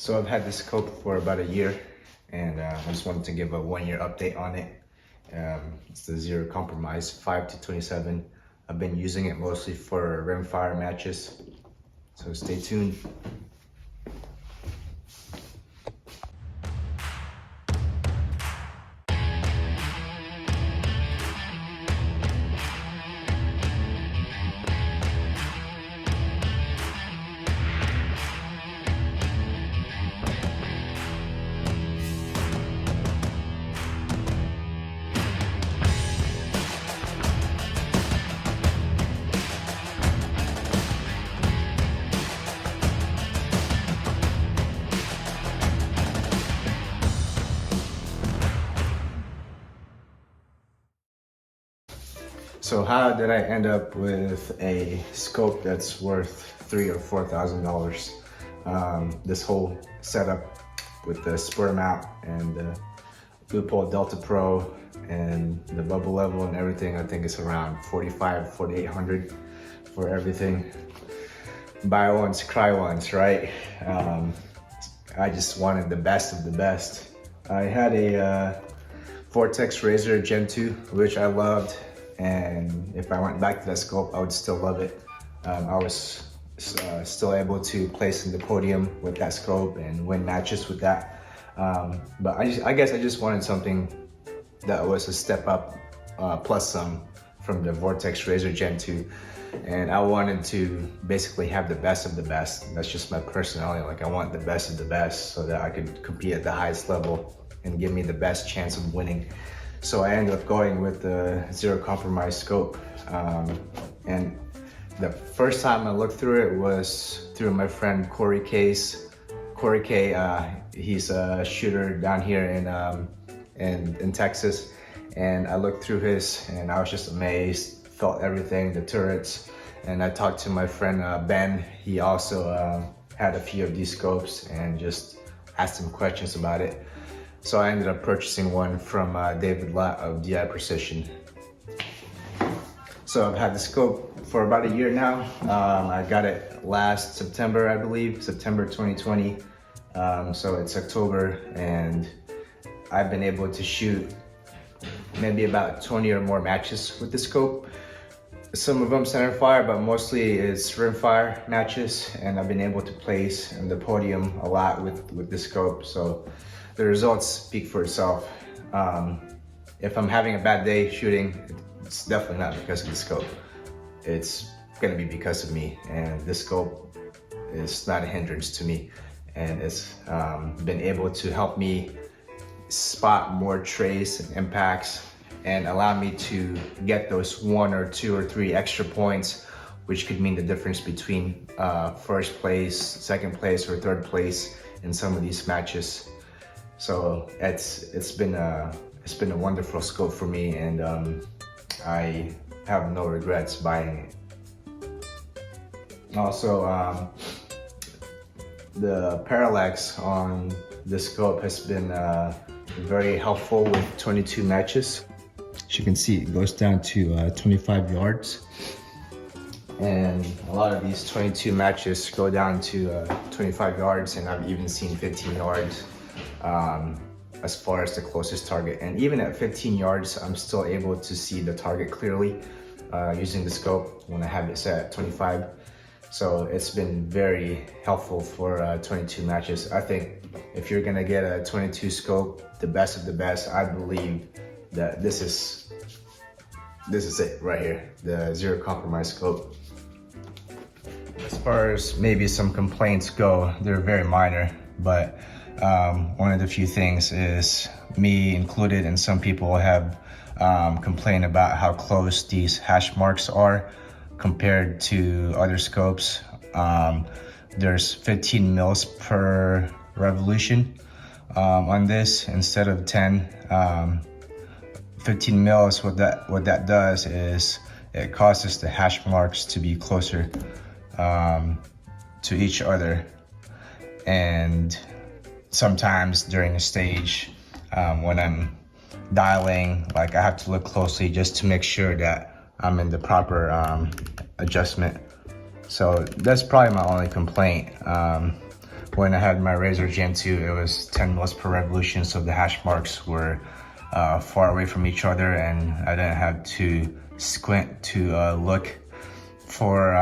So I've had this scope for about a year, and I just wanted to give a 1-year update on it. It's the Zero Compromise 5 to 27. I've been using it mostly for rimfire matches, so stay tuned. So how did I end up with a scope that's worth $3,000 or $4,000? This whole setup with the spur mount and the Blue Pole Delta Pro and the bubble level and everything, I think it's around $4,800 for everything. Buy once, cry once, right? I just wanted the best of the best. I had a Vortex Razor Gen 2, which I loved. And if I went back to that scope, I would still love it. I was still able to place in the podium with that scope and win matches with that. But I guess I just wanted something that was a step up plus some from the Vortex Razor Gen 2. And I wanted to basically have the best of the best. That's just my personality. Like, I want the best of the best so that I could compete at the highest level and give me the best chance of winning. So I ended up going with the Zero Compromise scope. And the first time I looked through it was through my friend Corey K's. Corey K, he's a shooter down here in Texas. And I looked through his and I was just amazed, felt everything, the turrets. And I talked to my friend Ben. He also had a few of these scopes and just asked him questions about it. So I ended up purchasing one from David Lott of DI Precision. So I've had the scope for about a year now. I got it last September, I believe, September 2020. So it's October, and I've been able to shoot maybe about 20 or more matches with the scope. Some of them center fire, but mostly it's rimfire matches, and I've been able to place in the podium a lot with the scope. So the results speak for itself. If I'm having a bad day shooting, it's definitely not because of the scope. It's gonna be because of me, and this scope is not a hindrance to me. And it's been able to help me spot more trace and impacts and allow me to get those 1 or 2 or 3 extra points, which could mean the difference between first place, second place, or third place in some of these matches. So it's been a wonderful scope for me, and I have no regrets buying it. Also, the Parallax on this scope has been very helpful with 22 matches. As you can see, it goes down to 25 yards. And a lot of these 22 matches go down to 25 yards, and I've even seen 15 yards as far as the closest target. And even at 15 yards, I'm still able to see the target clearly using the scope when I have it set at 25. So it's been very helpful for 22 matches. I think if you're gonna get a 22 scope, the best of the best, I believe that this is it right here, the Zero Compromise scope. As far as maybe some complaints go, they're very minor, but one of the few things is, me included, and some people have complained about how close these hash marks are compared to other scopes. There's 15 mils per revolution on this instead of 10. 15 mils, what that does is it causes the hash marks to be closer to each other. And sometimes during a stage, when I'm dialing, like, I have to look closely just to make sure that I'm in the proper adjustment. So that's probably my only complaint. when I had my Razor Gen 2, it was 10 mils per revolution, so the hash marks were far away from each other, and I didn't have to squint to look for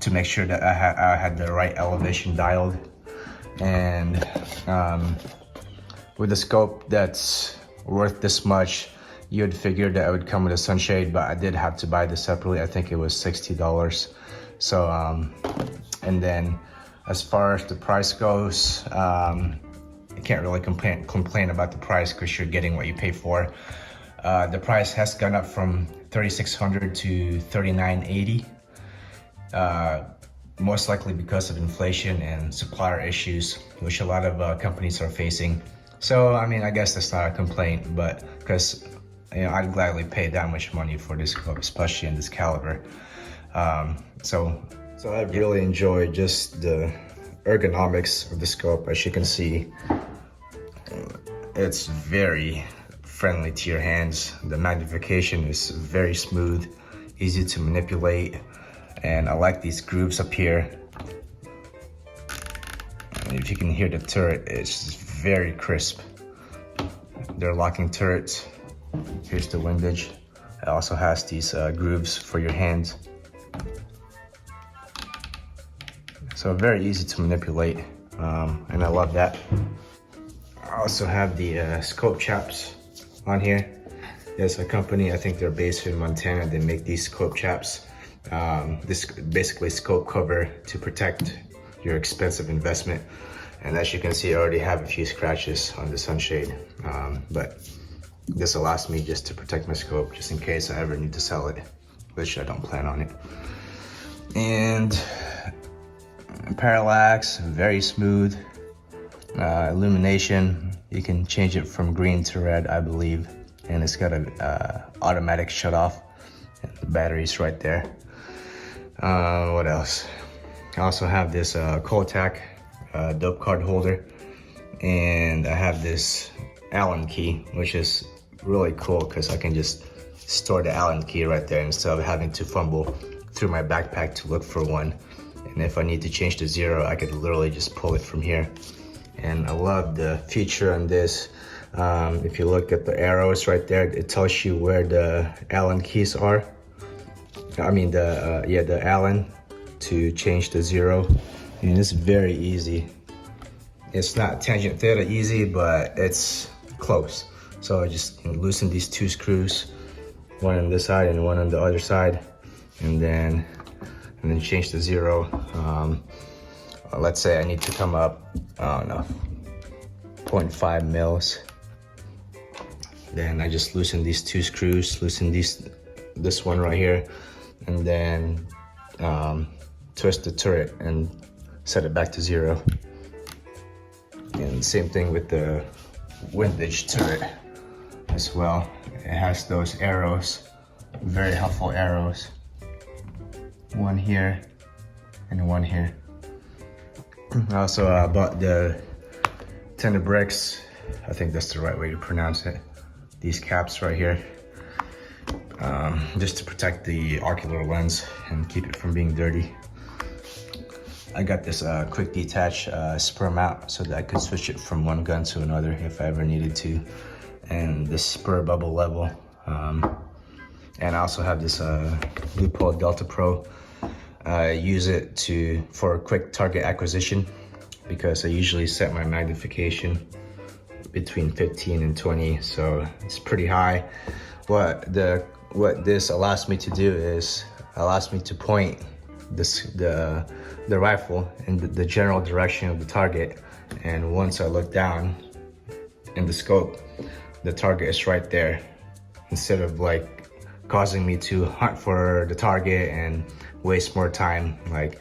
to make sure that I had the right elevation dialed. And with a scope that's worth this much, you would figure that it would come with a sunshade, but I did have to buy this separately. I think it was $60. So and then as far as the price goes, I can't really complain about the price because you're getting what you pay for. The price has gone up from $3,600 to $3,980, most likely because of inflation and supplier issues, which a lot of companies are facing. So I mean, I guess that's not a complaint, but because I'd gladly pay that much money for this scope, especially in this caliber. So I've really enjoyed just the ergonomics of the scope. As you can see, it's very friendly to your hands. The magnification is very smooth, easy to manipulate, and I like these grooves up here. And if you can hear the turret, it's very crisp. They're locking turrets. Here's the windage. It also has these grooves for your hands. So very easy to manipulate, and I love that. I also have the scope chaps on here. There's a company, I think they're based in Montana, they make these scope chaps. This basically scope cover to protect your expensive investment. And as you can see, I already have a few scratches on the sunshade, but this allows me just to protect my scope just in case I ever need to sell it, which I don't plan on it. And Parallax, very smooth. Illumination, you can change it from green to red, I believe, and it's got a automatic shut off. The battery's right there. What else? I also have this Kotak dope card holder, and I have this Allen key, which is really cool because I can just store the Allen key right there instead of having to fumble through my backpack to look for one. And if I need to change to 0, I could literally just pull it from here. And I love the feature on this. If you look at the arrows right there, it tells you where the Allen keys are. I mean the Allen to change to 0. And it's very easy. It's not tangent theta easy, but it's close. So I just loosen these 2 screws, one on this side and one on the other side, and then change to 0. Let's say I need to come up, I don't know, 0.5 mils. Then I just loosen these 2 screws, loosen this one right here, and then twist the turret and set it back to 0. And same thing with the windage turret as well. It has those arrows, very helpful arrows. One here and one here. I also bought the tender bricks. I think that's the right way to pronounce it. These caps right here, just to protect the ocular lens and keep it from being dirty. I got this quick detach spur mount so that I could switch it from one gun to another if I ever needed to. And this spur bubble level. And I also have this Loophole Delta Pro. I use it for quick target acquisition because I usually set my magnification between 15 and 20, so it's pretty high. What this allows me to do is allows me to point the rifle in the general direction of the target, and once I look down in the scope, the target is right there, instead of like causing me to hunt for the target and waste more time. Like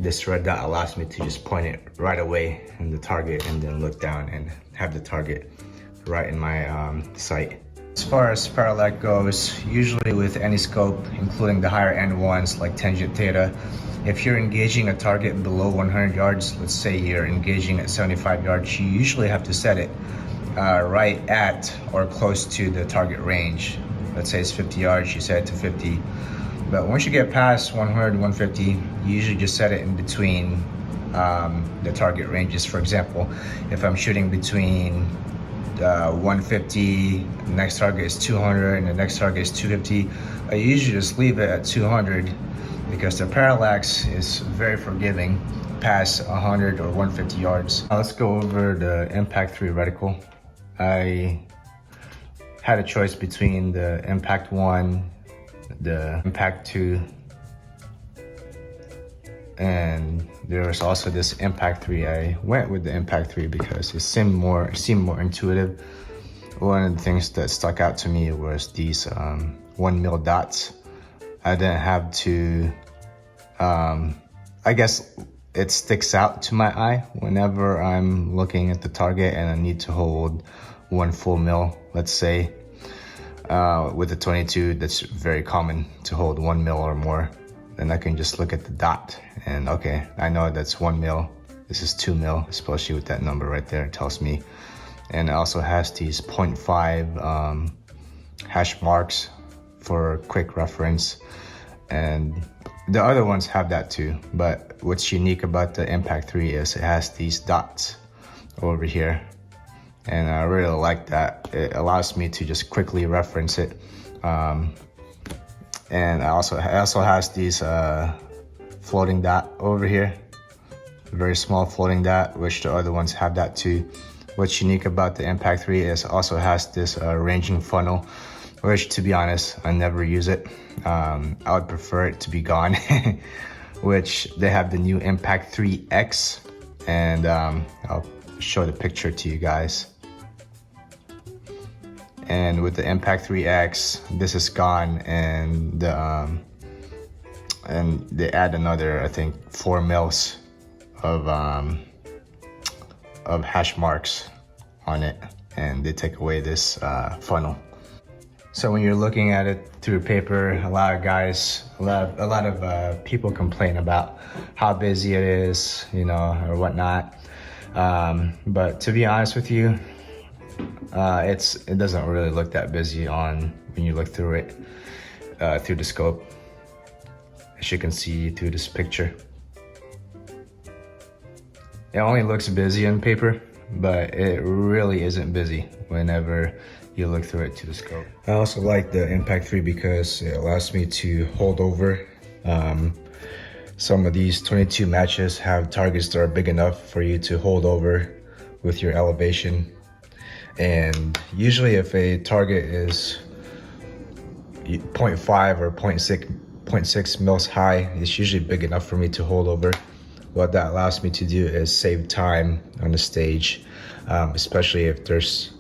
this red dot allows me to just point it right away in the target and then look down and have the target right in my sight. As far as parallax goes, usually with any scope, including the higher end ones like tangent theta, if you're engaging a target below 100 yards, let's say you're engaging at 75 yards, you usually have to set it right at or close to the target range. Let's say it's 50 yards, you set it to 50. But once you get past 100, 150, you usually just set it in between the target ranges. For example, if I'm shooting between 150, the next target is 200, and the next target is 250, I usually just leave it at 200 because the Parallax is very forgiving past 100 or 150 yards. Now let's go over the Impact 3 reticle. I had a choice between the Impact 1, the Impact 2, and there was also this Impact 3. I went with the Impact 3 because it seemed more intuitive. One of the things that stuck out to me was these 1 mil dots. I didn't have to, I guess it sticks out to my eye whenever I'm looking at the target and I need to hold 1 full mil, let's say. With the 22, that's very common to hold 1 mil or more. Then I can just look at the dot and okay, I know that's 1 mil. This is 2 mil, especially with that number right there, it tells me. And it also has these 0.5 hash marks for quick reference. And the other ones have that too, but what's unique about the Impact 3 is it has these dots over here. And I really like that. It allows me to just quickly reference it. And it also has these floating dot over here, very small floating dot, which the other ones have that too. What's unique about the Impact 3 is it also has this ranging funnel, which to be honest, I never use it. I would prefer it to be gone, which they have the new Impact 3X, and I'll show the picture to you guys. And with the Impact 3X, this is gone, and they add another, I think, 4 mils of hash marks on it, and they take away this funnel. So when you're looking at it through paper, a lot of people complain about how busy it is, you know, or whatnot. But to be honest with you, it doesn't really look that busy when you look through it through the scope, as you can see through this picture. It only looks busy on paper, but it really isn't busy whenever you look through it to the scope. I also like the Impact 3 because it allows me to hold over. Some of these 22 matches have targets that are big enough for you to hold over with your elevation. And usually if a target is 0.5 or 0.6 mils high, it's usually big enough for me to hold over. What that allows me to do is save time on the stage, especially if there's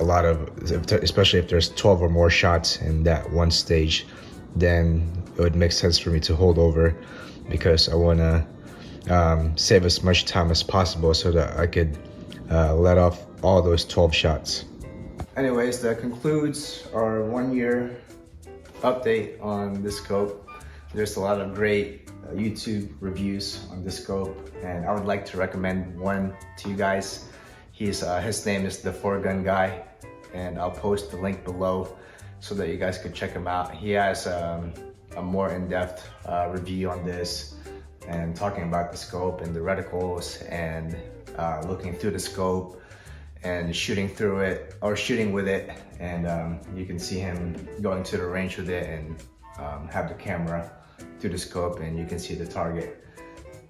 especially if there's 12 or more shots in that one stage, then it would make sense for me to hold over because I want to save as much time as possible so that I could let off all those 12 shots. Anyways, that concludes our 1 year update on this scope. There's a lot of great YouTube reviews on this scope, and I would like to recommend one to you guys. His name is the 4-Gun Guy, and I'll post the link below so that you guys can check him out. He has a more in-depth review on this and talking about the scope and the reticles and looking through the scope and shooting through it or shooting with it. And you can see him going to the range with it and have the camera through the scope and you can see the target.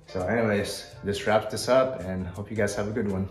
So anyways, this wraps this up and hope you guys have a good one.